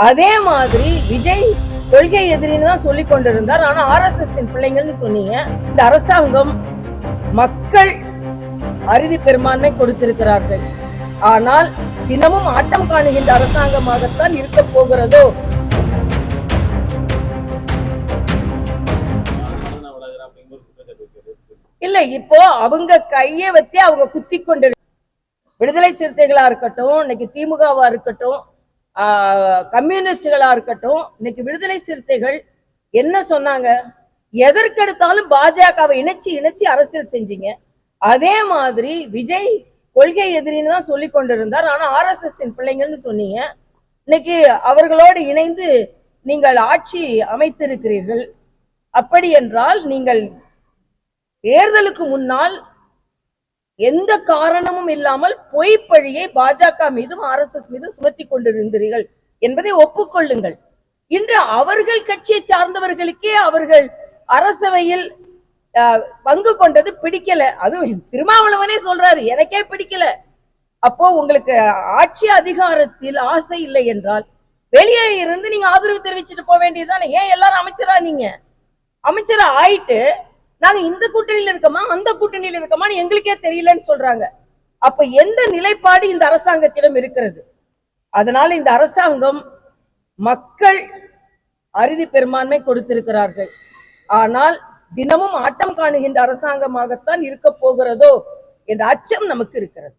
அதே மாதிரி விஜய் கொள்கை எதிரின்னு தான் சொல்லிக் கொண்டிருந்தார். ஆனா RSS பிள்ளைங்கன்னு சொன்னீங்க. இந்த அரசாங்கம் மக்கள் அறுதி பெரும்பான்மை கொடுத்திருக்கிறார்கள். ஆனால் தினமும் ஆட்டம் காணுகின்ற அரசாங்கமாகத்தான் இருக்க போகிறதோ. இல்ல, இப்போ அவங்க கையை வச்சு அவங்க குத்தி கொண்டு விடுதலை சிறுத்தைகளா இருக்கட்டும், இன்னைக்கு திமுகவா இருக்கட்டும், கம்யூனிஸ்டுகளா இருக்கட்டும், இன்னைக்கு விடுதலை சிறுத்தைகள் என்ன சொன்னாங்க? எதற்கெடுத்தாலும் பாஜகவை இணைச்சு இணைச்சு அரசியல் செஞ்சீங்க. அதே மாதிரி விஜய் கொள்கை எதிரின்னு தான் சொல்லிக் கொண்டிருந்தார். ஆனா RSS பிள்ளைங்கன்னு சொன்னீங்க. இன்னைக்கு அவர்களோடு இணைந்து நீங்கள் ஆட்சி அமைத்திருக்கிறீர்கள். அப்படி என்றால் நீங்கள் தேர்தலுக்கு முன்னால் எந்த காரணமும் இல்லாமல் பொய் பழியை பாஜக மீதும் RSS மீதும் சுமத்தி கொண்டிருந்தீர்கள் என்பதை ஒப்புக்கொள்ளுங்கள். இன்று அவர்கள் கட்சியை சார்ந்தவர்களுக்கே அவர்கள் அரசவையில் பங்கு கொண்டது பிடிக்கல. அதுவும் திருமாவளவனே சொல்றாரு, எனக்கே பிடிக்கல. அப்போ உங்களுக்கு ஆட்சி அதிகாரத்தில் ஆசை இல்லை என்றால் வெளியே இருந்து நீங்க ஆதரவு தெரிவிச்சுட்டு போக வேண்டியதுதானே. ஏன் எல்லாரும் அமைச்சரா? நீங்க அமைச்சரா ஆயிட்டு நாங்க இந்த கூட்டணியில இருக்கோமா அந்த கூட்டணியில இருக்கோமான்னு எங்களுக்கே தெரியலன்னு சொல்றாங்க. அப்ப எந்த நிலைப்பாடு இந்த அரசாங்கத்திடம் இருக்கிறது? அதனால இந்த அரசாங்கம் மக்கள் அறுதி பெரும்பான்மை கொடுத்திருக்கிறார்கள். ஆனால் தினமும் ஆட்டம் காணுகின்ற அரசாங்கமாகத்தான் இருக்க போகிறதோ என்ற அச்சம் நமக்கு இருக்கிறது.